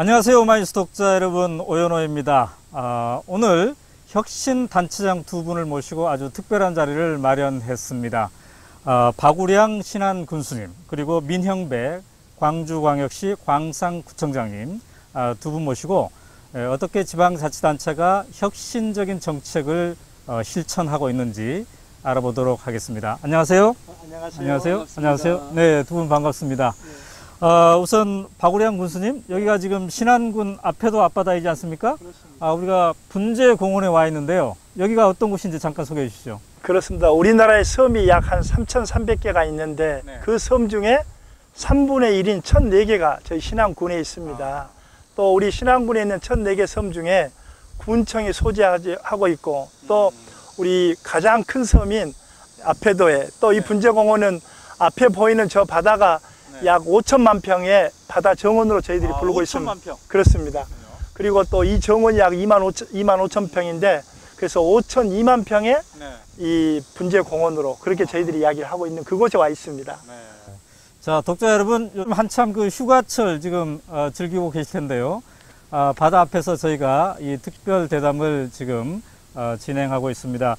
안녕하세요. 오마이뉴스 독자 여러분, 오연호입니다. 오늘 혁신단체장 두 분을 모시고 아주 특별한 자리를 마련했습니다. 박우량 신안군수님, 그리고 민형배 광주광역시 광산구청장님 두 분 모시고 어떻게 지방자치단체가 혁신적인 정책을 실천하고 있는지 알아보도록 하겠습니다. 안녕하세요. 안녕하세요. 안녕하세요. 안녕하세요. 네, 두 분 반갑습니다. 네. 우선 박우량 군수님, 여기가 지금 신안군 앞에도 앞바다이지 않습니까? 그렇습니다. 우리가 분재공원에 와 있는데요. 여기가 어떤 곳인지 잠깐 소개해 주시죠. 그렇습니다. 우리나라에 섬이 약 한 3,300개가 있는데 네. 그 섬 중에 3분의 1인 1,004개가 저희 신안군에 있습니다. 또 우리 신안군에 있는 1,004개 섬 중에 군청이 소재하고 있고 또 우리 가장 큰 섬인 아페도에 또 이 분재공원은 앞에 보이는 저 바다가 약 5천만 평의 바다 정원으로 저희들이 부르고 있습니다. 5천만 평. 그렇습니다. 그리고 또 이 정원이 약 2만 5천 평인데 그래서 5,2만 평의 이 분재공원으로 그렇게 저희들이 이야기를 하고 있는 그곳에 와 있습니다. 자, 독자 여러분, 요즘 한참 그 휴가철 지금 즐기고 계실 텐데요. 바다 앞에서 저희가 이 특별 대담을 지금 진행하고 있습니다.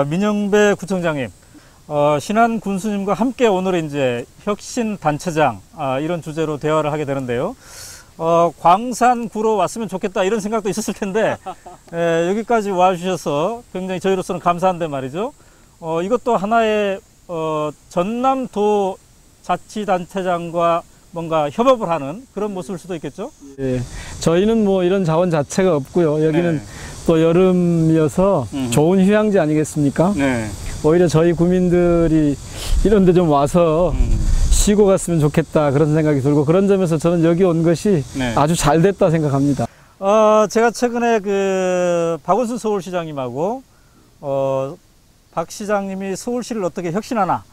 민형배 구청장님, 신안 군수님과 함께 오늘 이제 혁신단체장 이런 주제로 대화를 하게 되는데요. 광산구로 왔으면 좋겠다 이런 생각도 있었을 텐데 여기까지 와주셔서 굉장히 저희로서는 감사한데 말이죠. 이것도 하나의 전남도 자치단체장과 뭔가 협업을 하는 그런 모습일 수도 있겠죠? 예, 저희는 뭐 이런 자원 자체가 없고요. 여기는 또 여름이어서 좋은 휴양지 아니겠습니까? 네. 오히려 저희 구민들이 이런 데 좀 와서 쉬고 갔으면 좋겠다 그런 생각이 들고 그런 점에서 저는 여기 온 것이 아주 잘 됐다 생각합니다. 제가 최근에 그 박원순 서울시장님하고 박 시장님이 서울시를 어떻게 혁신하나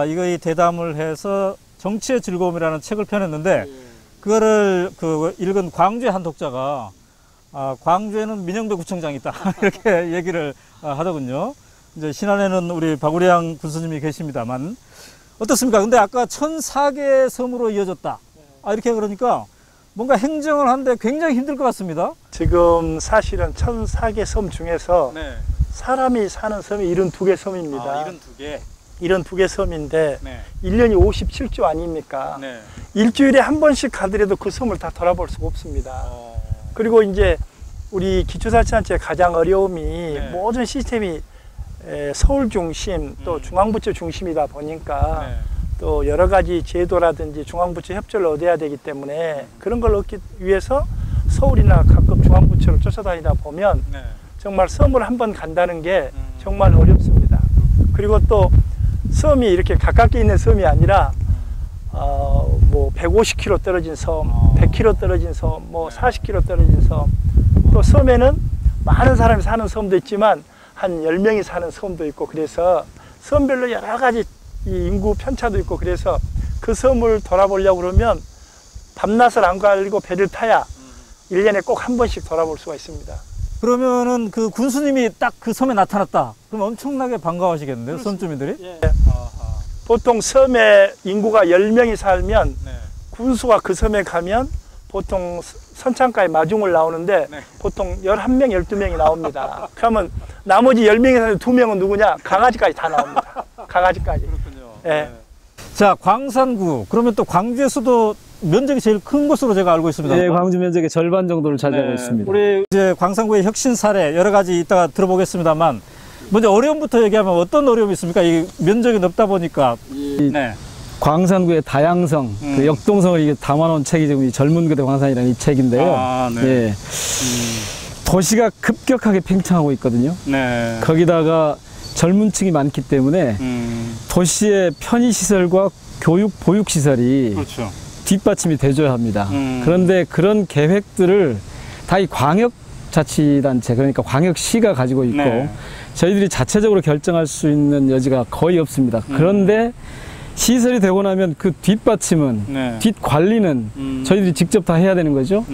이거의 대담을 해서 정치의 즐거움이라는 책을 펴냈는데 그거를 읽은 광주의 한 독자가 광주에는 민형배 구청장이 있다 이렇게 얘기를 하더군요. 이제 신안에는 우리 박우량 군수님이 계십니다만 어떻습니까? 근데 아까 1,004개 섬으로 이어졌다 이렇게 그러니까 뭔가 행정을 하는데 굉장히 힘들 것 같습니다. 지금 사실은 1,004개 섬 중에서 사람이 사는 섬이 72개 섬입니다. 72개. 72개 섬인데 1년이 57주 아닙니까? 일주일에 한 번씩 가더라도 그 섬을 다 돌아볼 수가 없습니다. 그리고 이제 우리 기초자치단체의 가장 어려움이 모든 시스템이 서울 중심 또 중앙부처 중심이다 보니까 또 여러 가지 제도라든지 중앙부처 협조를 얻어야 되기 때문에 그런 걸 얻기 위해서 서울이나 각급 중앙부처를 쫓아다니다 보면 정말 섬을 한번 간다는 게 정말 어렵습니다. 그리고 또 섬이 이렇게 가깝게 있는 섬이 아니라 뭐 150km 떨어진 섬, 100km 떨어진 섬, 뭐 40km 떨어진 섬, 또 섬에는 많은 사람이 사는 섬도 있지만 한 10명이 사는 섬도 있고 그래서 섬별로 여러 가지 이 인구 편차도 있고 그래서 그 섬을 돌아보려고 그러면 밤낮을 안 가리고 배를 타야 1년에 꼭 한 번씩 돌아볼 수가 있습니다. 그러면은 그 군수님이 딱 그 섬에 나타났다. 그럼 엄청나게 반가워하시겠는데요, 섬 주민들이? 보통 섬에 인구가 10명이 살면 군수가 그 섬에 가면 보통 선창가에 마중을 나오는데 보통 11명, 12명이 나옵니다. 그러면 나머지 10명이 사는 2명은 누구냐? 강아지까지 다 나옵니다. 강아지까지. 그렇군요. 자, 광산구. 그러면 또 광주에서도 면적이 제일 큰 곳으로 제가 알고 있습니다. 네, 광주 면적의 절반 정도를 차지하고 있습니다. 우리 이제 광산구의 혁신 사례 여러 가지 이따가 들어보겠습니다만 먼저 어려움부터 얘기하면 어떤 어려움이 있습니까? 이 면적이 넓다 보니까. 광산구의 다양성, 그 역동성을 이게 담아놓은 책이 지금 이 젊은 그대 광산이라는 이 책인데요. 도시가 급격하게 팽창하고 있거든요. 거기다가 젊은 층이 많기 때문에 도시의 편의시설과 교육, 보육시설이 뒷받침이 돼줘야 합니다. 그런데 그런 계획들을 다 이 광역자치단체, 그러니까 광역시가 가지고 있고 저희들이 자체적으로 결정할 수 있는 여지가 거의 없습니다. 그런데 시설이 되고 나면 그 뒷받침은 뒷관리는 저희들이 직접 다 해야 되는 거죠.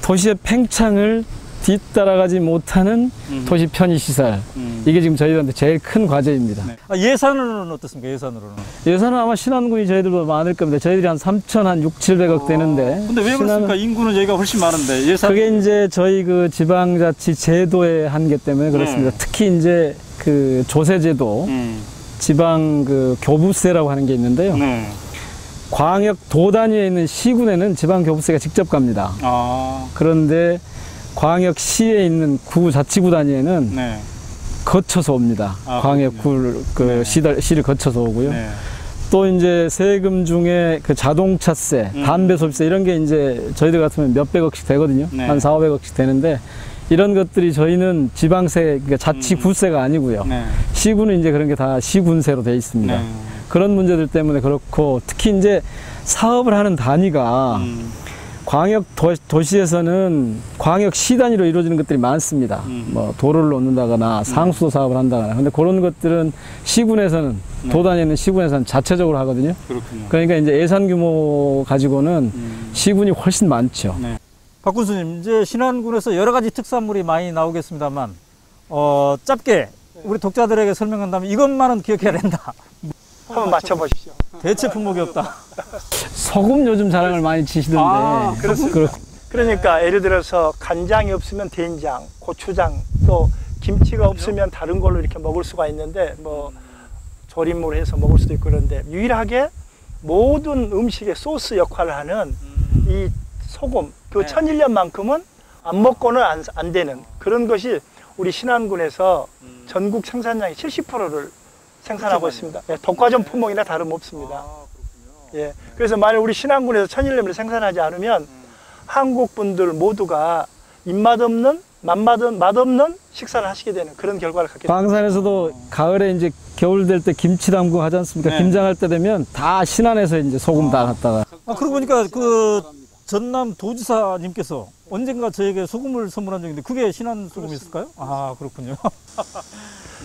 도시의 팽창을 뒤따라가지 못하는 도시 편의시설. 이게 지금 저희들한테 제일 큰 과제입니다. 네. 예산은 어떻습니까? 예산으로는? 예산은 아마 신안군이 저희들보다 많을 겁니다. 저희들이 한 6,700억 되는데. 근데 왜 그렇습니까? 인구는 여기가 훨씬 많은데 예산. 그게 이제 저희 그 지방자치 제도의 한계 때문에 그렇습니다. 네. 특히 이제 그 조세제도, 지방 그 교부세라고 하는 게 있는데요. 네. 광역 도 단위에 있는 시군에는 지방 교부세가 직접 갑니다. 그런데 광역시에 있는 구 자치구 단위에는 네. 거쳐서 옵니다. 광역구 그 시를 거쳐서 오고요. 네. 또 이제 세금 중에 그 자동차세, 담배 소비세 이런 게 이제 저희들 같으면 몇백억씩 되거든요. 네. 한 4,500억씩 되는데 이런 것들이 저희는 지방세, 그러니까 자치구세가 아니고요. 네. 시군은 이제 그런 게 다 시군세로 되어 있습니다. 네. 그런 문제들 때문에 그렇고 특히 이제 사업을 하는 단위가 광역 도시에서는 광역시 단위로 이루어지는 것들이 많습니다. 뭐 도로를 놓는다거나 상수도 사업을 한다거나. 근데 그런 것들은 시군에서는 도 단위에는 시군에서는 자체적으로 하거든요. 그렇군요. 그러니까 이제 예산 규모 가지고는 시군이 훨씬 많죠. 네. 박 군수님, 이제 신안군에서 여러 가지 특산물이 많이 나오겠습니다만, 짧게 우리 독자들에게 설명한다면 이것만은 기억해야 된다. 한번 맞춰보십시오. 대체 품목이 없다. 소금 요즘 자랑을 많이 치시던데. 그렇습니다. 그러니까 예를 들어서 간장이 없으면 된장, 고추장, 또 김치가 없으면 다른 걸로 이렇게 먹을 수가 있는데 뭐 조림으로 해서 먹을 수도 있고 그런데 유일하게 모든 음식의 소스 역할을 하는 이 소금, 그 천일염만큼은 안 먹고는 안 되는 그런 것이 우리 신안군에서 전국 생산량의 70%를 생산하고 있습니다. 예, 독과점 품목이나 다름없습니다. 예, 그래서 만약 우리 신안군에서 천일염을 생산하지 않으면 한국 분들 모두가 입맛 없는, 맛없는 식사를 하시게 되는 그런 결과를 갖게 됩니다. 광산에서도 가을에 이제 겨울 될 때 김치 담그고 하지 않습니까? 네. 김장할 때 되면 다 신안에서 이제 소금 다 갖다가. 그러고 보니까 그 전남 도지사님께서 언젠가 저에게 소금을 선물한 적이 있는데 그게 신안 소금이었을까요? 아, 그렇군요.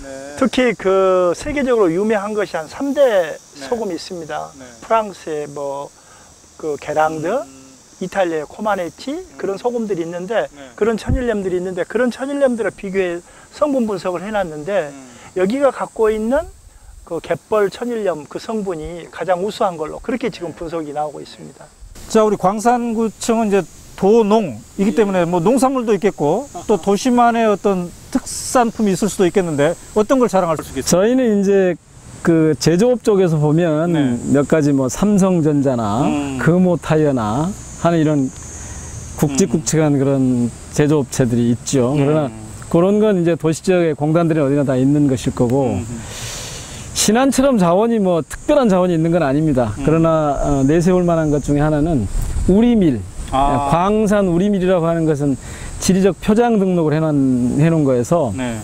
네. 특히 그 세계적으로 유명한 것이 한 3대 소금이 있습니다. 네. 프랑스의 뭐 그 게랑드, 이탈리아의 코마네치 그런 소금들이 있는데 그런 천일염들이 있는데 그런 천일염들을 비교해 성분 분석을 해놨는데 여기가 갖고 있는 그 갯벌 천일염 그 성분이 가장 우수한 걸로 그렇게 지금 분석이 나오고 있습니다. 자, 우리 광산구청은 이제 도농이기 때문에 뭐 농산물도 있겠고 또 도시만의 어떤 특산품이 있을 수도 있겠는데 어떤 걸 자랑할 수 있겠어요? 저희는 이제 그 제조업 쪽에서 보면 네. 몇 가지 뭐 삼성전자나 금호타이어나 하는 이런 굵직굵직한 그런 제조업체들이 있죠. 그러나 그런 건 이제 도시 지역의 공단들이 어디나 다 있는 것일 거고 신안처럼 자원이 뭐 특별한 자원이 있는 건 아닙니다. 그러나 내세울 만한 것 중에 하나는 우리밀, 광산 우리밀이라고 하는 것은 지리적 표장 등록을 해놓은 거에서 네.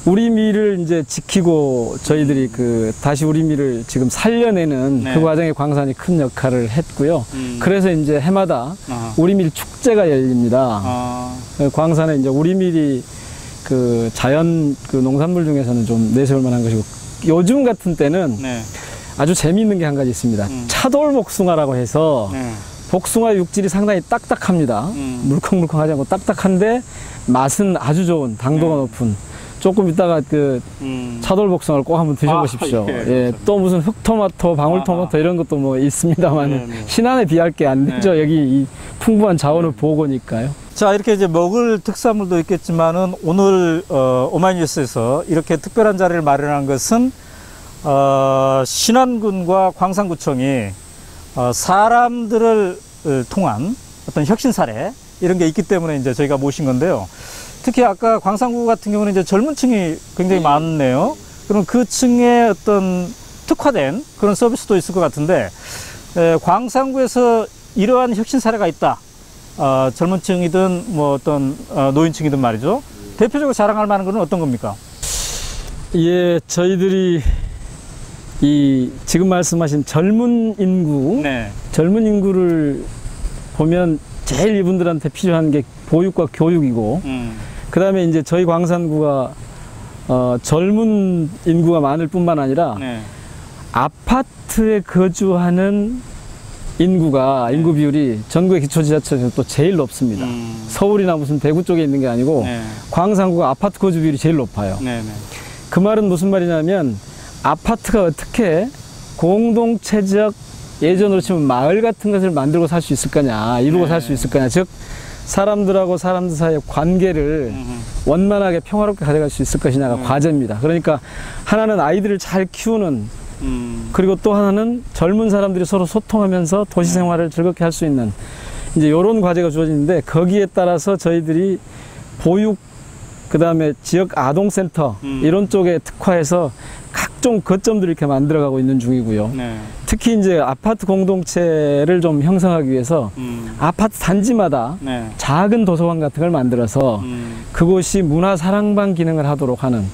우리밀을 이제 지키고 저희들이 그 다시 우리밀을 지금 살려내는 네. 그 과정에 광산이 큰 역할을 했고요. 그래서 이제 해마다 우리밀 축제가 열립니다. 광산에 이제 우리밀이 그 자연 그 농산물 중에서는 좀 내세울 만한 것이고 요즘 같은 때는 네. 아주 재미있는 게 한 가지 있습니다. 차돌복숭아라고 해서 복숭아 육질이 상당히 딱딱합니다. 물컹물컹하지 않고 딱딱한데 맛은 아주 좋은 당도가 높은 조금 이따가 그 차돌복숭아를 꼭 한번 드셔보십시오. 예, 또 무슨 흑토마토, 방울토마토 이런 것도 뭐 있습니다만 신안에 비할 게 안 되죠. 여기 이 풍부한 자원을 보고니까요. 자, 이렇게 이제 먹을 특산물도 있겠지만은 오늘 오마이뉴스에서 이렇게 특별한 자리를 마련한 것은 신안군과 광산구청이 사람들을 통한 어떤 혁신 사례 이런 게 있기 때문에 이제 저희가 모신 건데요. 특히 아까 광산구 같은 경우는 이제 젊은 층이 굉장히 많네요. 그럼 그 층에 어떤 특화된 그런 서비스도 있을 것 같은데 광산구에서 이러한 혁신 사례가 있다. 젊은 층이든 뭐 어떤 노인층이든 말이죠. 대표적으로 자랑할 만한 건 어떤 겁니까? 예, 저희들이 이 지금 말씀하신 젊은 인구, 네. 젊은 인구를 보면 제일 이분들한테 필요한 게 보육과 교육이고, 그 다음에 이제 저희 광산구가 젊은 인구가 많을 뿐만 아니라 네. 아파트에 거주하는 인구 비율이 전국의 기초지자체에서 또 제일 높습니다. 서울이나 무슨 대구 쪽에 있는 게 아니고 네. 광산구가 아파트 거주 비율이 제일 높아요. 네, 네. 그 말은 무슨 말이냐면 아파트가 어떻게 공동체적 예전으로 치면 마을 같은 것을 만들고 살 수 있을 거냐, 이루고 살 수 있을 거냐, 즉 사람들하고 사람들 사이의 관계를 원만하게 평화롭게 가져갈 수 있을 것이냐가 과제입니다. 그러니까 하나는 아이들을 잘 키우는, 그리고 또 하나는 젊은 사람들이 서로 소통하면서 도시 생활을 즐겁게 할 수 있는 이제 이런 과제가 주어지는데, 거기에 따라서 저희들이 보육, 그 다음에 지역 아동센터 이런 쪽에 특화해서 각종 거점들을 이렇게 만들어가고 있는 중이고요. 네. 특히 이제 아파트 공동체를 좀 형성하기 위해서 아파트 단지마다 네. 작은 도서관 같은 걸 만들어서 그곳이 문화사랑방 기능을 하도록 하는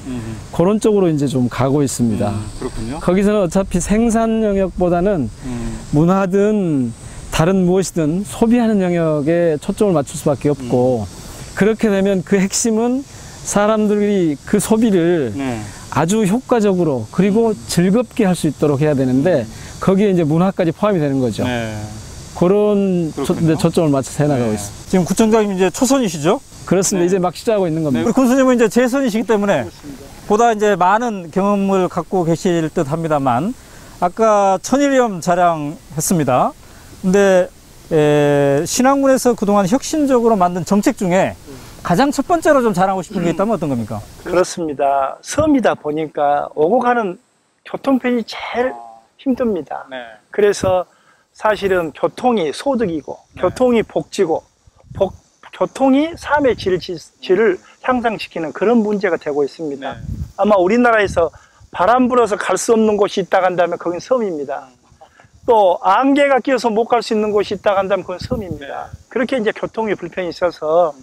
그런 쪽으로 이제 좀 가고 있습니다. 그렇군요. 거기서는 어차피 생산 영역보다는 문화든 다른 무엇이든 소비하는 영역에 초점을 맞출 수밖에 없고, 그렇게 되면 그 핵심은 사람들이 그 소비를 네. 아주 효과적으로 그리고 즐겁게 할 수 있도록 해야 되는데, 거기에 이제 문화까지 포함이 되는 거죠. 네. 그런 초점을 맞춰서 해나가고 네. 있습니다. 지금 구청장님 이제 초선이시죠? 그렇습니다. 네. 이제 막 시작하고 있는 겁니다. 우리 군수님은 이제 재선이시기 때문에 보다 이제 많은 경험을 갖고 계실 듯 합니다만, 아까 천일염 자랑했습니다. 근데 신안군에서 그동안 혁신적으로 만든 정책 중에 가장 첫 번째로 좀 자랑하고 싶은 게 있다면 어떤 겁니까? 그렇습니다. 섬이다 보니까 오고 가는 교통편이 제일 힘듭니다. 네. 그래서 사실은 교통이 소득이고, 네. 교통이 복지고, 교통이 삶의 질을 향상시키는 그런 문제가 되고 있습니다. 네. 아마 우리나라에서 바람 불어서 갈 수 없는 곳이 있다고 한다면 그건 섬입니다. 또 안개가 끼어서 못 갈 수 있는 곳이 있다고 한다면 그건 섬입니다. 네. 그렇게 이제 교통의 불편이 있어서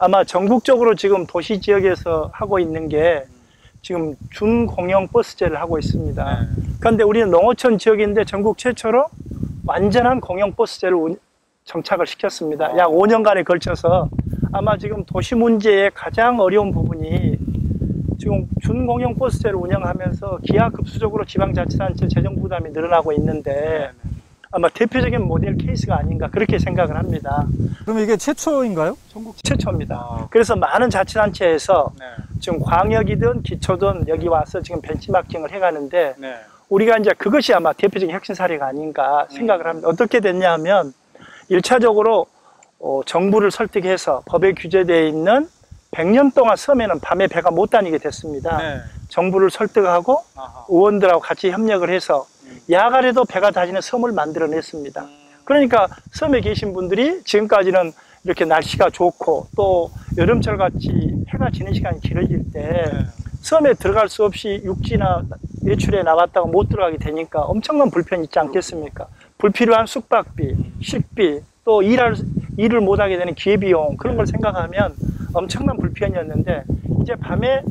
아마 전국적으로 지금 도시 지역에서 하고 있는 게 지금 준공영 버스제를 하고 있습니다. 네. 그런데 우리는 농어촌 지역인데 전국 최초로 완전한 공영 버스제를 정착을 시켰습니다. 약 5년간에 걸쳐서. 아마 지금 도시 문제의 가장 어려운 부분이 지금 준공영 버스제를 운영하면서 기하급수적으로 지방자치단체 재정 부담이 늘어나고 있는데, 아마 대표적인 모델 케이스가 아닌가 그렇게 생각을 합니다. 그럼 이게 최초인가요? 전국 최초입니다. 그래서 많은 자치단체에서 네. 지금 광역이든 기초든 여기 와서 지금 벤치마킹을 해가는데, 네. 우리가 이제 그것이 아마 대표적인 혁신 사례가 아닌가 생각을 합니다. 어떻게 됐냐 하면 1차적으로 정부를 설득해서 법에 규제되어 있는 100년 동안 섬에는 밤에 배가 못 다니게 됐습니다. 네. 정부를 설득하고 아하. 의원들하고 같이 협력을 해서 야간에도 배가 다니는 섬을 만들어냈습니다. 그러니까 섬에 계신 분들이 지금까지는 이렇게 날씨가 좋고 또 여름철 같이 해가 지는 시간이 길어질 때 섬에 들어갈 수 없이 육지나 외출에 나왔다가 못 들어가게 되니까 엄청난 불편이 있지 않겠습니까? 불필요한 숙박비, 식비, 또 일을 못하게 되는 기회비용, 그런 걸 생각하면 엄청난 불편이었는데, 이제 밤에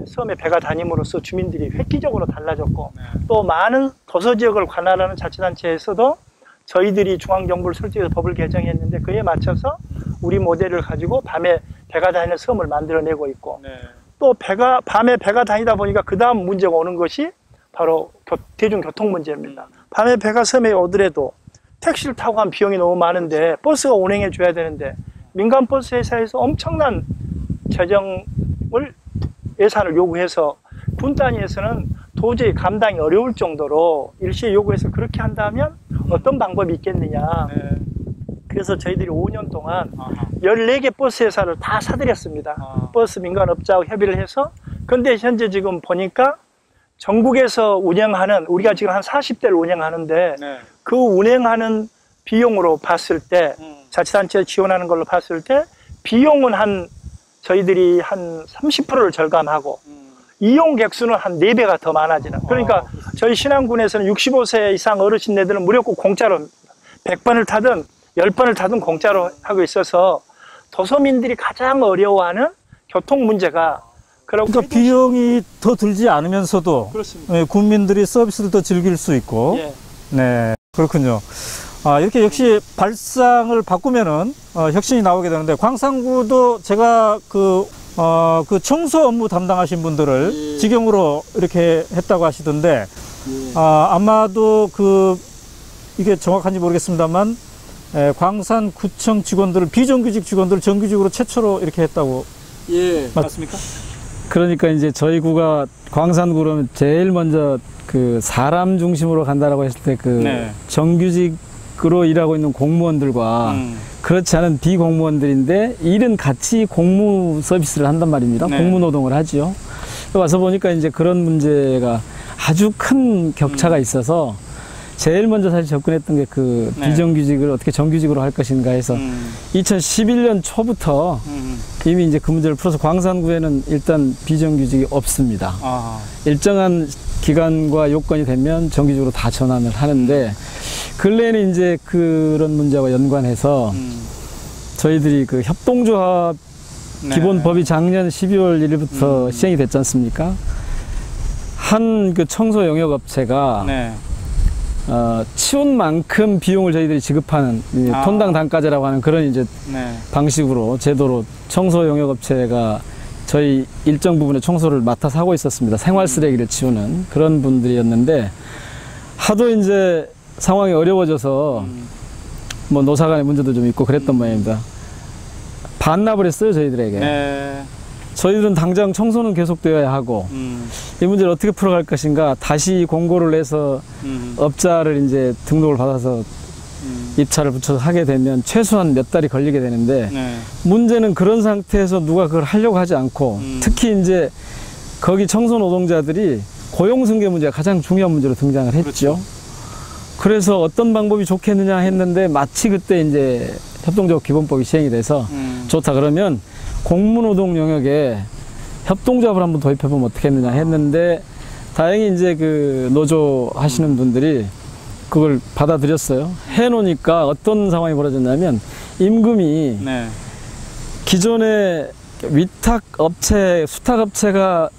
섬에 배가 다님으로써 주민들이 획기적으로 달라졌고, 또 많은 도서지역을 관할하는 자치단체에서도 저희들이 중앙정부를 설득해서 법을 개정했는데 그에 맞춰서 우리 모델을 가지고 밤에 배가 다니는 섬을 만들어내고 있고, 또 밤에 배가 다니다 보니까 그 다음 문제가 오는 것이 바로 대중교통 문제입니다. 밤에 배가 섬에 오더라도 택시를 타고 간 비용이 너무 많은데 버스가 운행해 줘야 되는데, 민간 버스 회사에서 엄청난 예산을 요구해서 군 단위에서는 도저히 감당이 어려울 정도로 일시에 요구해서 그렇게 한다면 어떤 방법이 있겠느냐. 그래서 저희들이 5년 동안 14개 버스 회사를 다 사들였습니다. 버스 민간업자하고 협의를 해서. 근데 현재 지금 보니까 전국에서 운영하는, 우리가 지금 한 40대를 운영하는데 그 운행하는 비용으로 봤을 때, 자치단체 지원하는 걸로 봤을 때 비용은 저희들이 한 30%를 절감하고 이용 객수는 한 4배가 더 많아지는. 그러니까 저희 신안군에서는 65세 이상 어르신네들은 무료고 공짜로 100번을 타든 10번을 타든 공짜로 하고 있어서 도서민들이 가장 어려워하는 교통 문제가, 그러니까 비용이 더 들지 않으면서도 그렇습니다. 국민들이 서비스를 더 즐길 수 있고. 예. 네, 그렇군요. 이렇게 역시 발상을 바꾸면은 혁신이 나오게 되는데, 광산구도 제가 그 청소 업무 담당하신 분들을 직영으로 이렇게 했다고 하시던데, 아마도 이게 정확한지 모르겠습니다만 광산구청 직원들을 비정규직 직원들을 정규직으로 최초로 이렇게 했다고. 예, 맞습니까? 그러니까 이제 저희 구가 광산구로는 제일 먼저 그 사람 중심으로 간다라고 했을 때 그 네. 정규직으로 일하고 있는 공무원들과 그렇지 않은 비공무원들인데 일은 같이 공무 서비스를 한단 말입니다. 네. 공무 노동을 하지요. 와서 보니까 이제 그런 문제가 아주 큰 격차가 있어서 제일 먼저 사실 접근했던 게 그 네. 비정규직을 어떻게 정규직으로 할 것인가 해서 2011년 초부터 이미 이제 그 문제를 풀어서 광산구에는 일단 비정규직이 없습니다. 아. 일정한 기간과 요건이 되면 정규직으로 다 전환을 하는데 근래에는 이제 그런 문제와 연관해서 저희들이 그 협동조합 네. 기본법이 작년 12월 1일부터 시행이 됐지 않습니까? 한 그 청소 영역업체가 네. 치운 만큼 비용을 저희들이 지급하는 톤당 단가제라고 하는 그런 이제 네. 방식으로 제도로 청소 영역업체가 저희 일정 부분의 청소를 맡아서 하고 있었습니다. 생활 쓰레기를 치우는 그런 분들이었는데 하도 이제 상황이 어려워져서 뭐 노사 간의 문제도 좀 있고 그랬던 모양입니다. 반납을 했어요, 저희들에게. 네. 저희들은 당장 청소는 계속되어야 하고 이 문제를 어떻게 풀어갈 것인가 다시 공고를 내서 업자를 이제 등록을 받아서 입찰을 붙여서 하게 되면 최소한 몇 달이 걸리게 되는데 네. 문제는 그런 상태에서 누가 그걸 하려고 하지 않고 특히 이제 거기 청소 노동자들이 고용 승계 문제가 가장 중요한 문제로 등장을 했죠. 그렇죠. 그래서 어떤 방법이 좋겠느냐 했는데 마치 그때 이제 협동조합 기본법이 시행이 돼서 좋다 그러면 공무노동 영역에 협동조합을 한번 도입해보면 어떻겠느냐 했는데 다행히 이제 그 노조 하시는 분들이 그걸 받아들였어요. 해놓으니까 어떤 상황이 벌어졌냐면 임금이 네. 기존의 위탁업체, 수탁업체가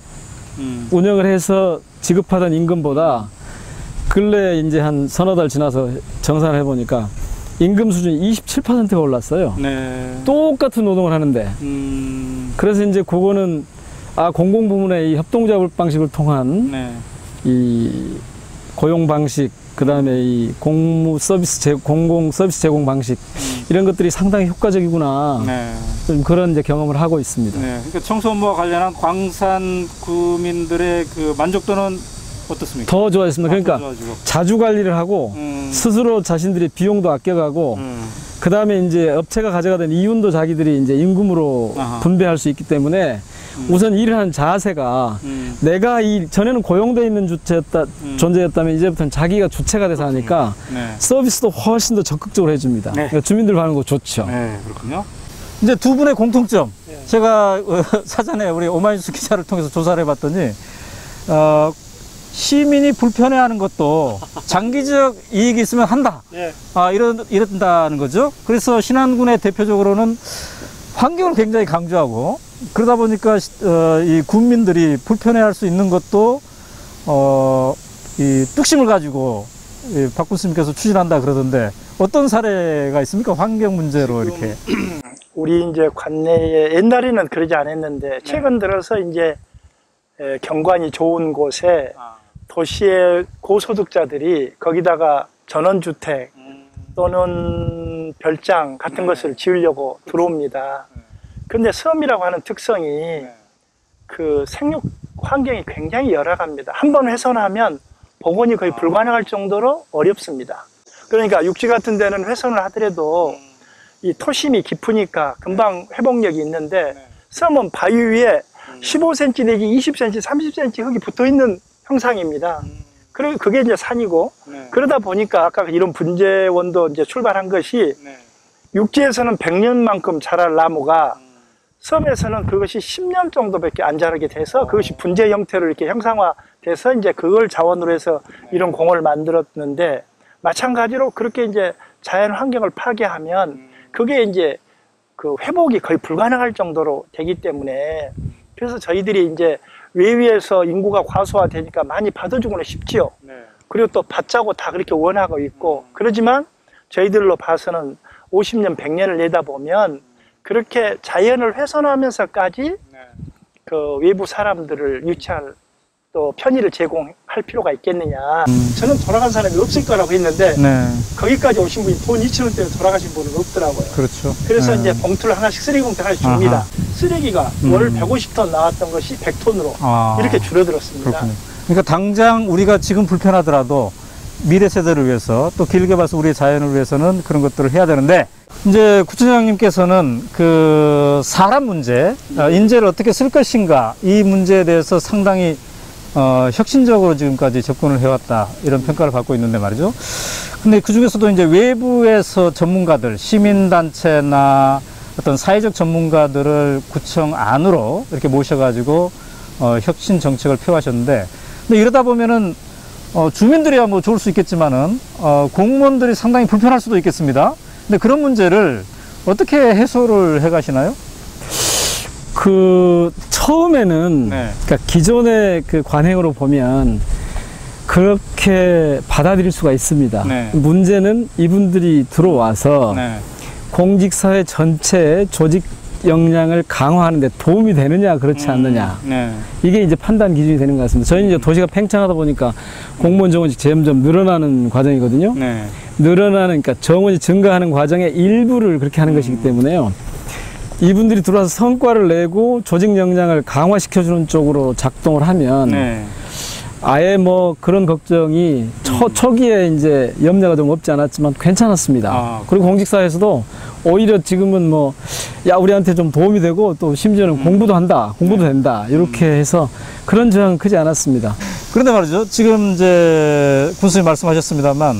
운영을 해서 지급하던 임금보다 근래 이제 한 서너 달 지나서 정산을 해보니까 임금 수준이 27%가 올랐어요. 네. 똑같은 노동을 하는데. 그래서 이제 그거는 공공부문의 이 협동조합 방식을 통한 네. 이 고용 방식, 그 다음에 이 공무 서비스 공공 서비스 제공 방식 이런 것들이 상당히 효과적이구나. 네. 좀 그런 이제 경험을 하고 있습니다. 네. 그러니까 청소 업무와 관련한 광산 구민들의 그 만족도는 어떻습니까? 더 좋아졌습니다. 그러니까 좋아지고. 자주 관리를 하고 스스로 자신들이 비용도 아껴가고 그 다음에 이제 업체가 가져가던 이윤도 자기들이 이제 임금으로 분배할 수 있기 때문에 우선 일을 하는 자세가 내가 전에는 고용되어 있는 존재였다면 이제부터는 자기가 주체가 돼서 하니까 네. 서비스도 훨씬 더 적극적으로 해줍니다. 네. 그러니까 주민들 반응 거 좋죠. 네, 그렇군요. 이제 두 분의 공통점. 제가 사전에 우리 오마이뉴스 기자를 통해서 조사를 해봤더니 시민이 불편해하는 것도 장기적 이익이 있으면 한다. 네. 이런다는 거죠. 그래서 신안군의 대표적으로는 환경을 굉장히 강조하고 그러다 보니까 이 군민들이 불편해할 수 있는 것도 이 뚝심을 가지고 박 군수님께서 추진한다 그러던데 어떤 사례가 있습니까? 환경 문제로 이렇게. 우리 이제 관내에 옛날에는 그러지 않았는데 최근 들어서 이제 경관이 좋은 곳에 도시의 고소득자들이 거기다가 전원주택 또는 별장 같은 것을 지으려고 들어옵니다. 그런데 섬이라고 하는 특성이 그 생육 환경이 굉장히 열악합니다. 한번 훼손하면 복원이 거의 불가능할 정도로 어렵습니다. 그러니까 육지 같은 데는 훼손을 하더라도 이 토심이 깊으니까 금방 회복력이 있는데 섬은 바위 위에 15cm 내지 20cm, 30cm 흙이 붙어 있는 형상입니다. 그리고 그게 이제 산이고 그러다 보니까 아까 이런 분재원도 이제 출발한 것이 육지에서는 100년만큼 자랄 나무가 섬에서는 그것이 10년 정도밖에 안 자라게 돼서 그것이 분재 형태로 이렇게 형상화돼서 이제 그걸 자원으로 해서 이런 공원을 만들었는데 마찬가지로 그렇게 이제 자연 환경을 파괴하면 그게 이제 그 회복이 거의 불가능할 정도로 되기 때문에 그래서 저희들이 이제 외위에서 인구가 과소화되니까 많이 받아주고는 싶지요. 그리고 또 받자고 다 그렇게 원하고 있고 그러지만 저희들로 봐서는 50년, 100년을 내다보면 그렇게 자연을 훼손하면서까지 그 외부 사람들을 유치할 또 편의를 제공할 할 필요가 있겠느냐. 저는 돌아간 사람이 없을 거라고 했는데 네. 거기까지 오신 분이 돈 2,000원 때문에 돌아가신 분은 없더라고요. 그렇죠. 그래서 네. 이제 봉투를 하나씩, 쓰레기 봉투 하나씩 줍니다. 아하. 쓰레기가 월 150톤 나왔던 것이 100톤으로 이렇게 줄어들었습니다. 그렇군요. 그러니까 당장 우리가 지금 불편하더라도 미래 세대를 위해서 또 길게 봐서 우리의 자연을 위해서는 그런 것들을 해야 되는데, 이제 구청장님께서는 그 사람 문제, 인재를 어떻게 쓸 것인가, 이 문제에 대해서 상당히 혁신적으로 지금까지 접근을 해왔다, 이런 평가를 받고 있는데 말이죠. 근데 그 중에서도 이제 외부에서 전문가들, 시민단체나 어떤 사회적 전문가들을 구청 안으로 이렇게 모셔가지고 혁신 정책을 펴가셨는데, 근데 이러다 보면은 주민들이야 뭐 좋을 수 있겠지만은 공무원들이 상당히 불편할 수도 있겠습니다. 근데 그런 문제를 어떻게 해소를 해 가시나요? 그 처음에는 네. 그러니까 기존의 그 관행으로 보면 그렇게 받아들일 수가 있습니다. 네. 문제는 이분들이 들어와서 네. 공직사회 전체의 조직 역량을 강화하는 데 도움이 되느냐 그렇지 않느냐, 네. 이게 이제 판단 기준이 되는 것 같습니다. 저희는 이제 도시가 팽창하다 보니까 공무원 정원이 점점 늘어나는 과정이거든요. 네. 늘어나는, 그러니까 정원이 증가하는 과정의 일부를 그렇게 하는 것이기 때문에요. 이분들이 들어와서 성과를 내고 조직 역량을 강화시켜주는 쪽으로 작동을 하면 네. 아예 뭐 그런 걱정이 초기에 이제 염려가 좀 없지 않았지만 괜찮았습니다. 그리고 공직사회에서도 오히려 지금은 뭐, 야, 우리한테 좀 도움이 되고 또 심지어는 공부도 한다, 공부도 된다, 이렇게 해서 그런 저항은 크지 않았습니다. 그런데 말이죠. 지금 이제 군수님 말씀하셨습니다만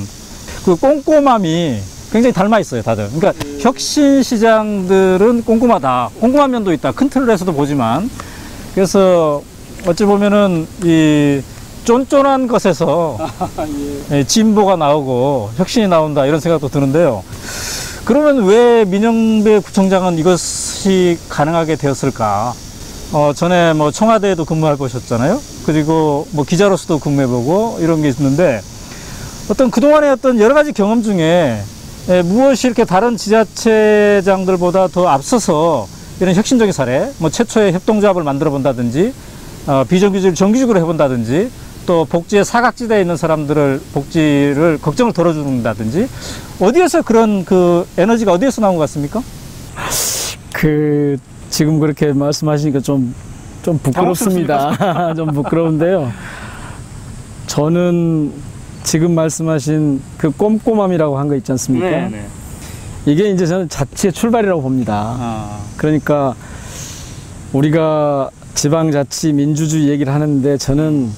그 꼼꼼함이 굉장히 닮아 있어요, 다들. 그러니까 혁신 시장들은 꼼꼼하다. 꼼꼼한 면도 있다. 큰 틀에서도 보지만. 그래서 어찌 보면은 이 쫀쫀한 것에서 진보가 나오고 혁신이 나온다, 이런 생각도 드는데요. 그러면 왜 민영배 구청장은 이것이 가능하게 되었을까? 전에 뭐 청와대에도 근무해 보셨잖아요. 그리고 뭐 기자로서도 근무해보고 이런 게 있는데, 어떤 그동안의 어떤 여러 가지 경험 중에 무엇이 이렇게 다른 지자체장들보다 더 앞서서 이런 혁신적인 사례, 뭐 최초의 협동조합을 만들어 본다든지, 비정규직을 정규직으로 해본다든지, 또 복지의 사각지대에 있는 사람들을 복지를 걱정을 덜어준다든지, 어디에서 그런 그 에너지가 어디에서 나온 것 같습니까? 그 지금 그렇게 말씀하시니까 좀 부끄럽습니다. 좀 부끄러운데요. 저는 지금 말씀하신 그 꼼꼼함이라고 한 거 있지 않습니까? 네. 이게 이제 저는 자치의 출발이라고 봅니다. 그러니까 우리가 지방자치 민주주의 얘기를 하는데 저는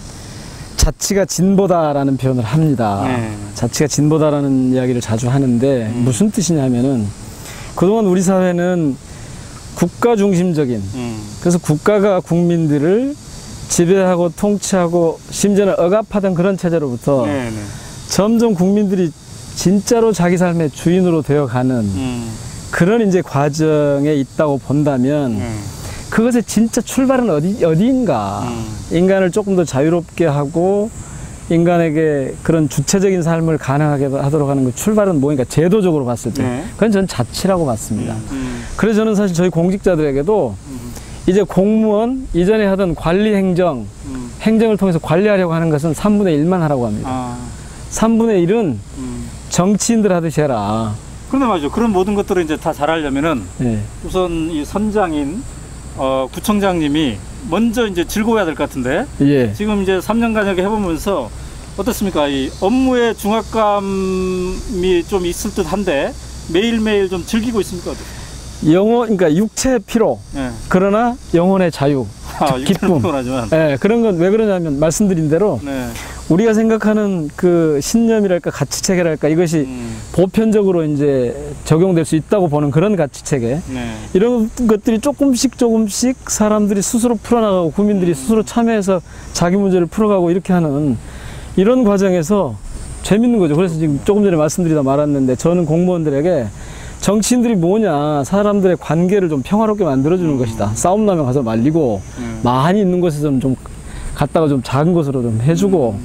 자치가 진보다라는 표현을 합니다. 자치가 진보다라는 이야기를 자주 하는데 무슨 뜻이냐면은 그동안 우리 사회는 국가 중심적인, 그래서 국가가 국민들을 지배하고 통치하고 심지어는 억압하던 그런 체제로부터 점점 국민들이 진짜로 자기 삶의 주인으로 되어가는 그런 이제 과정에 있다고 본다면 그것의 진짜 출발은 어디인가? 인간을 조금 더 자유롭게 하고 인간에게 그런 주체적인 삶을 가능하게 하도록 하는 그 출발은 뭐니까 제도적으로 봤을 때 그건 전 자치라고 봤습니다. 그래서 저는 사실 저희 공직자들에게도 이제 공무원 이전에 하던 관리 행정을 통해서 관리하려고 하는 것은 3분의 1만 하라고 합니다. 3분의 1은 정치인들 하듯이 해라. 그런데 말이죠. 그런 모든 것들을 이제 다 잘하려면은 우선 이 선장인 구청장님이 먼저 이제 즐거워야 될 것 같은데, 지금 이제 3년간 이렇게 해보면서 어떻습니까? 이 업무의 중압감이 좀 있을 듯 한데 매일매일 좀 즐기고 있습니까? 그러니까 육체의 피로, 그러나 영혼의 자유, 기쁨. 그런 건 왜 그러냐면 말씀드린 대로 우리가 생각하는 그 신념이랄까 가치체계랄까 이것이 보편적으로 이제 적용될 수 있다고 보는 그런 가치체계, 이런 것들이 조금씩 사람들이 스스로 풀어나가고 국민들이 스스로 참여해서 자기 문제를 풀어가고 이렇게 하는 이런 과정에서 재밌는 거죠. 그래서 지금 조금 전에 말씀드리다 말았는데 저는 공무원들에게 정치인들이 뭐냐, 사람들의 관계를 좀 평화롭게 만들어주는 것이다. 싸움 나면 가서 말리고 많이 있는 곳에서는 좀 갔다가 좀 작은 곳으로 좀 해주고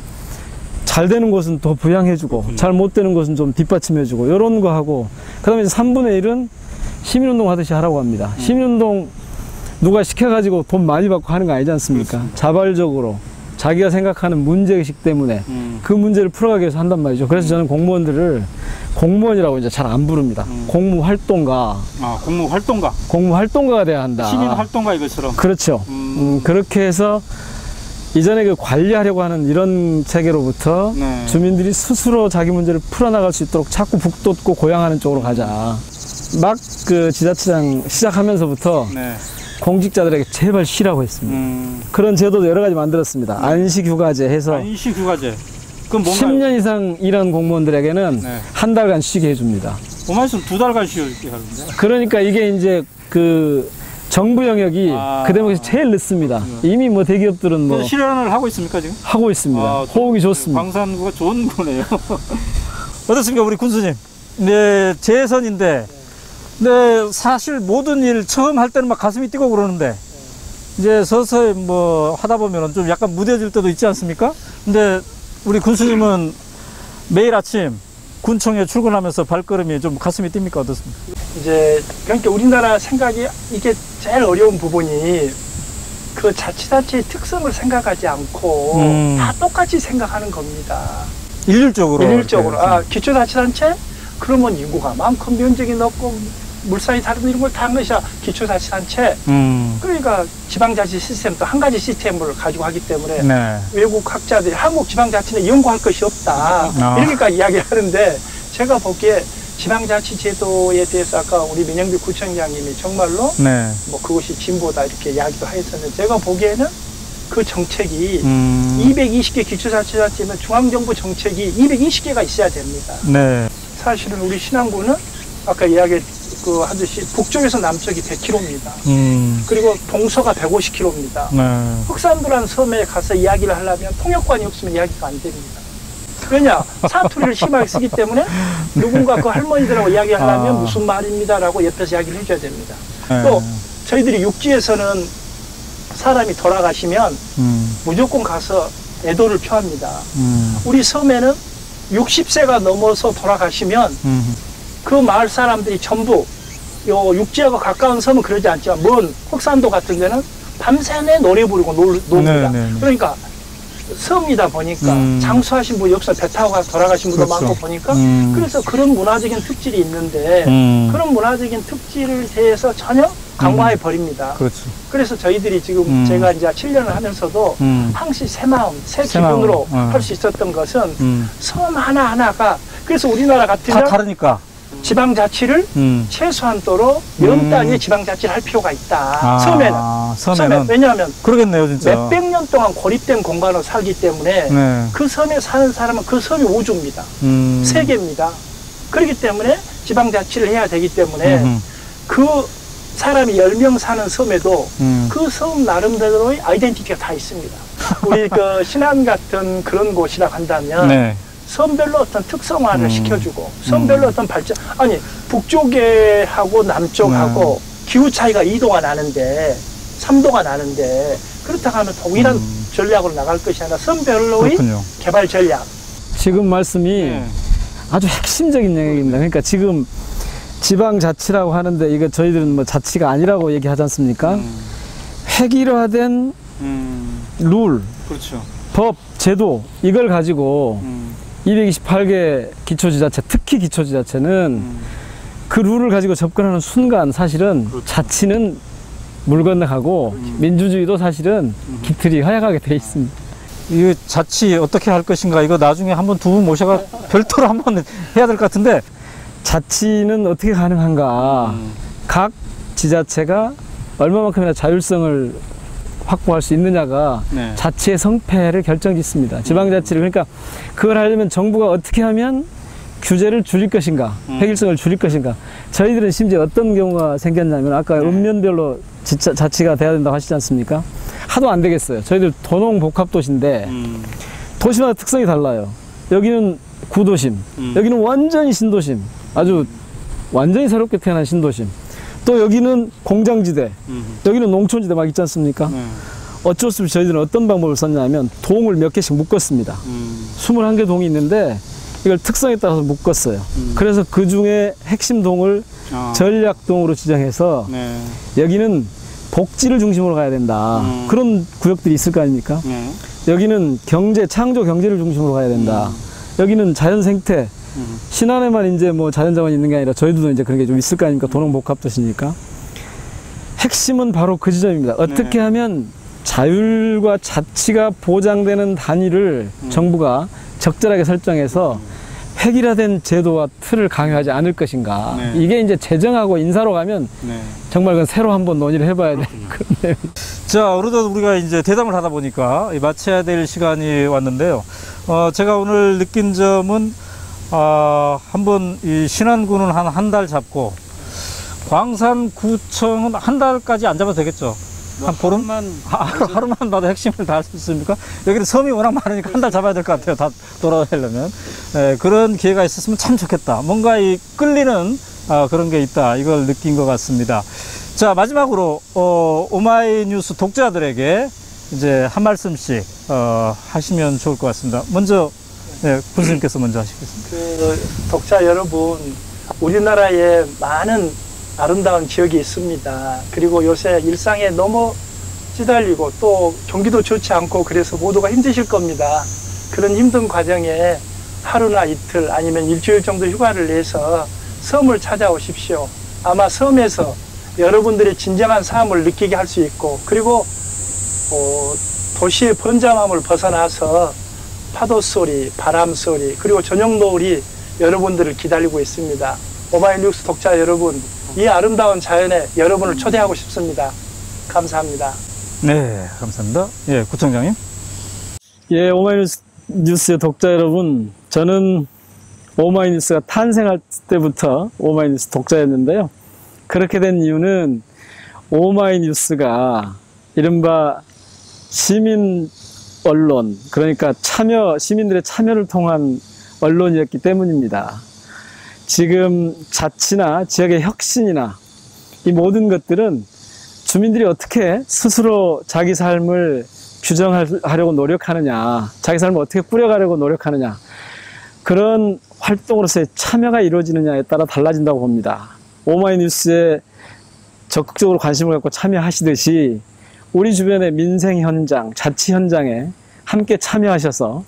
잘 되는 곳은 더 부양해주고 잘 못 되는 곳은 좀 뒷받침해주고 이런 거 하고, 그 다음에 3분의 1은 시민운동 하듯이 하라고 합니다. 시민운동 누가 시켜가지고 돈 많이 받고 하는 거 아니지 않습니까? 자발적으로 자기가 생각하는 문제의식 때문에 그 문제를 풀어가기 위해서 한단 말이죠. 그래서 저는 공무원들을 공무원이라고 이제 잘 안 부릅니다. 공무활동가. 아, 공무활동가. 공무활동가가 돼야 한다. 시민활동가 이것처럼. 그렇죠. 그렇게 해서 이전에 그 관리하려고 하는 이런 체계로부터 네. 주민들이 스스로 자기 문제를 풀어나갈 수 있도록 자꾸 북돋고 고양하는 쪽으로 가자. 막 그 지자체장 시작하면서부터 네. 공직자들에게 제발 쉬라고 했습니다. 그런 제도도 여러 가지 만들었습니다. 안식휴가제 해서 안식휴가제. 그럼 뭔가요? 10년 이상 일한 공무원들에게는 네. 한 달간 쉬게 해줍니다. 오마이슨 2달간 쉬게 하는데. 그러니까 이게 이제 그 정부 영역이 그 대목에서 제일 늦습니다. 이미 뭐 대기업들은 뭐 실현을 하고 있습니까 지금? 하고 있습니다. 아, 호응이 좋습니다. 광산구가 좋은 거네요. 어떻습니까 우리 군수님? 네, 재선인데 네, 사실 모든 일 처음 할 때는 막 가슴이 뛰고 그러는데 이제 서서히 뭐 하다 보면은 좀 약간 무뎌질 때도 있지 않습니까? 근데 우리 군수님은 매일 아침 군청에 출근하면서 발걸음이 좀 가슴이 뜁니까? 어떻습니까? 이제 그러니까 우리나라 생각이 이게 제일 어려운 부분이 그 자치단체의 특성을 생각하지 않고 다 똑같이 생각하는 겁니다. 일률적으로. 일률적으로. 아, 기초자치단체? 그러면 인구가 많고 면적이 넓고 물살이 다르고 이런 걸 다 한 것이야 기초자치단체. 그러니까 지방자치 시스템도 한 가지 시스템을 가지고 하기 때문에 네. 외국 학자들이 한국 지방자치는 연구할 것이 없다. 이러니까 이야기를 하는데 제가 보기에 지방자치 제도에 대해서 아까 우리 민영비 구청장님이 정말로 네. 뭐 그것이 진보다 이렇게 이야기도 하셨는데 제가 보기에는 그 정책이 220개 기초자치단체면 중앙정부 정책이 220개가 있어야 됩니다. 네. 사실은 우리 신안군은 아까 이야기 그 하듯이 북쪽에서 남쪽이 100km입니다. 그리고 동서가 150km입니다. 네. 흑산도라는 섬에 가서 이야기를 하려면 통역관이 없으면 이야기가 안 됩니다. 왜냐? 사투리를 심하게 쓰기 때문에 누군가 그 할머니들하고 이야기하려면 무슨 말입니다라고 옆에서 이야기를 해줘야 됩니다. 네. 또 저희들이 육지에서는 사람이 돌아가시면 무조건 가서 애도를 표합니다. 우리 섬에는 60세가 넘어서 돌아가시면 그 마을 사람들이 전부 요 육지하고 가까운 섬은 그러지 않지만 먼 흑산도 같은 데는 밤새내 노래 부르고 놉니다. 그러니까 섬이다 보니까 장수하신 분 여기서 배 타고 가서 돌아가신 분도 그렇죠. 많고 보니까 그래서 그런 문화적인 특질이 있는데 그런 문화적인 특질을 대해서 전혀 강화해 버립니다. 그렇죠. 그래서 저희들이 지금 제가 이제 7년을 하면서도 항시 새 마음, 새 기분으로 할 수 있었던 것은 섬 하나하나가 그래서 우리나라 다 같으면 다르니까. 지방자치를 최소한도로 몇 단위의 지방자치를 할 필요가 있다. 섬에는. 왜냐하면 그러겠네요, 진짜. 몇백 년 동안 고립된 공간으로 살기 때문에 네. 그 섬에 사는 사람은 그 섬이 우주입니다. 세계입니다. 그렇기 때문에 지방자치를 해야 되기 때문에 그 사람이 10명 사는 섬에도 그 섬 나름대로의 아이덴티티가 다 있습니다. 우리 그 신안 같은 그런 곳이라 한다면 네. 섬별로 어떤 특성화를 시켜주고 섬별로 어떤 발전 아니 북쪽에 하고 남쪽하고 기후 차이가 2도가 나는데 3도가 나는데 그렇다고 하면 동일한 전략으로 나갈 것이 아니라 섬별로의 그렇군요. 개발 전략. 지금 말씀이 아주 핵심적인 영역입니다. 그러니까 지금 지방자치라고 하는데 이거 저희들은 뭐 자치가 아니라고 얘기하지 않습니까? 획일화된 룰, 그렇죠. 법, 제도 이걸 가지고 228개 기초지자체, 특히 기초지자체는 그 룰을 가지고 접근하는 순간 사실은 그렇죠. 자치는 물 건너가고 민주주의도 사실은 깃틀이 하약하게 돼 있습니다. 이 자치 어떻게 할 것인가 이거 나중에 한번 두 분 모셔가 별도로 한번 해야 될 것 같은데 자치는 어떻게 가능한가? 각 지자체가 얼마만큼이나 자율성을 확보할 수 있느냐가 네. 자치의 성패를 결정짓습니다. 지방자치를 그러니까 그걸 하려면 정부가 어떻게 하면 규제를 줄일 것인가, 획일성을 줄일 것인가. 저희들은 심지어 어떤 경우가 생겼냐면 아까 읍면별로 자치가 돼야 된다고 하시지 않습니까? 하도 안 되겠어요. 저희들 도농복합도시인데 도시마다 특성이 달라요. 여기는 구도심, 여기는 완전히 신도심, 아주 완전히 새롭게 태어난 신도심. 또 여기는 공장지대, 여기는 농촌지대 막 있지 않습니까? 어쩔 수 없이 저희들은 어떤 방법을 썼냐면 동을 몇 개씩 묶었습니다. 21개 동이 있는데 이걸 특성에 따라서 묶었어요. 그래서 그 중에 핵심 동을 전략동으로 지정해서 여기는 복지를 중심으로 가야 된다. 그런 구역들이 있을 거 아닙니까? 여기는 경제, 창조 경제를 중심으로 가야 된다. 여기는 자연 생태, 신안에만 이제 뭐 자연자원이 있는 게 아니라 저희들도 이제 그런 게 좀 있을 거 아닙니까? 도농복합도시니까. 핵심은 바로 그 지점입니다. 어떻게 하면 자율과 자치가 보장되는 단위를 정부가 적절하게 설정해서 획일화된 제도와 틀을 강요하지 않을 것인가. 이게 이제 재정하고 인사로 가면 정말 그건 새로 한번 논의를 해봐야 되는 그런 내용. 자, 어느덧 우리가 이제 대담을 하다 보니까 마쳐야 될 시간이 왔는데요. 제가 오늘 느낀 점은 한번 이 신안군은 한 달 잡고 광산구청은 한 달까지 안 잡아도 되겠죠? 한 보름? 하루만 봐도 핵심을 다 할 수 있습니까? 여기는 섬이 워낙 많으니까 한 달 잡아야 될 것 같아요. 다 돌아가려면. 그런 기회가 있었으면 참 좋겠다. 뭔가 이 끌리는 그런 게 있다. 이걸 느낀 것 같습니다. 자, 마지막으로 오마이뉴스 독자들에게 이제 한 말씀씩 하시면 좋을 것 같습니다. 먼저 군수님께서 먼저 하시겠습니다. 그 독자 여러분, 우리나라에 많은 아름다운 지역이 있습니다. 그리고 요새 일상에 너무 시달리고 또 경기도 좋지 않고 그래서 모두가 힘드실 겁니다. 그런 힘든 과정에 하루나 이틀 아니면 일주일 정도 휴가를 내서 섬을 찾아오십시오. 아마 섬에서 여러분들의 진정한 삶을 느끼게 할 수 있고, 그리고 도시의 번잡함을 벗어나서 파도 소리, 바람 소리, 그리고 저녁 노을이 여러분들을 기다리고 있습니다. 오마이뉴스 독자 여러분, 이 아름다운 자연에 여러분을 초대하고 싶습니다. 감사합니다. 네, 감사합니다. 예, 구청장님. 예, 오마이뉴스의 독자 여러분, 저는 오마이뉴스가 탄생할 때부터 오마이뉴스 독자였는데요. 그렇게 된 이유는 오마이뉴스가 이른바 시민 언론, 그러니까 시민들의 참여를 통한 언론이었기 때문입니다. 지금 자치나 지역의 혁신이나 이 모든 것들은 주민들이 어떻게 스스로 자기 삶을 규정하려고 노력하느냐, 자기 삶을 어떻게 꾸려가려고 노력하느냐, 그런 활동으로서의 참여가 이루어지느냐에 따라 달라진다고 봅니다. 오마이뉴스에 적극적으로 관심을 갖고 참여하시듯이 우리 주변의 민생 현장, 자치 현장에 함께 참여하셔서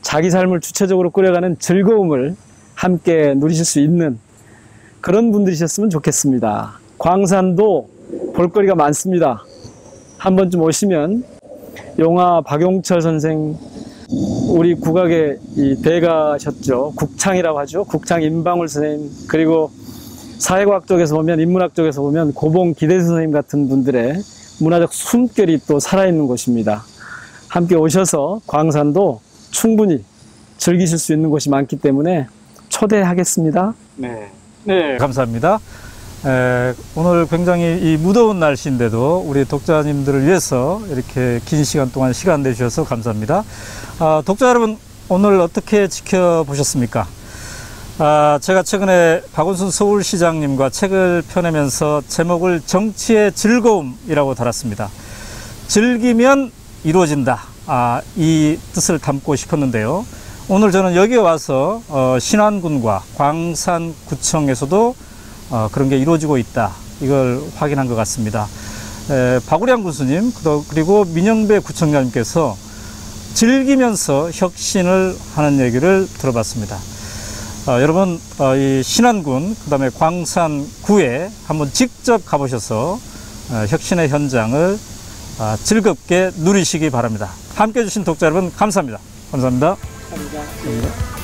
자기 삶을 주체적으로 꾸려가는 즐거움을 함께 누리실 수 있는 그런 분들이셨으면 좋겠습니다. 광산도 볼거리가 많습니다. 한 번쯤 오시면 용화 박용철 선생, 우리 국악의 이 대가셨죠. 국창이라고 하죠. 국창 임방울 선생님, 그리고 사회과학 쪽에서 보면, 인문학 쪽에서 보면 고봉 기대수 선생님 같은 분들의 문화적 숨결이 또 살아있는 곳입니다. 함께 오셔서 광산도 충분히 즐기실 수 있는 곳이 많기 때문에 초대하겠습니다. 네, 감사합니다. 오늘 굉장히 이 무더운 날씨인데도 우리 독자님들을 위해서 이렇게 긴 시간 동안 시간 내주셔서 감사합니다. 독자 여러분, 오늘 어떻게 지켜보셨습니까? 제가 최근에 박원순 서울시장님과 책을 펴내면서 제목을 정치의 즐거움이라고 달았습니다. 즐기면 이루어진다. 이 뜻을 담고 싶었는데요. 오늘 저는 여기에 와서 신안군과 광산구청에서도 그런 게 이루어지고 있다. 이걸 확인한 것 같습니다. 박우량 군수님, 그리고 민영배 구청장님께서 즐기면서 혁신을 하는 얘기를 들어봤습니다. 여러분, 이 신안군, 그 다음에 광산구에 한번 직접 가보셔서 혁신의 현장을 즐겁게 누리시기 바랍니다. 함께 해주신 독자 여러분, 감사합니다. 감사합니다. 감사합니다.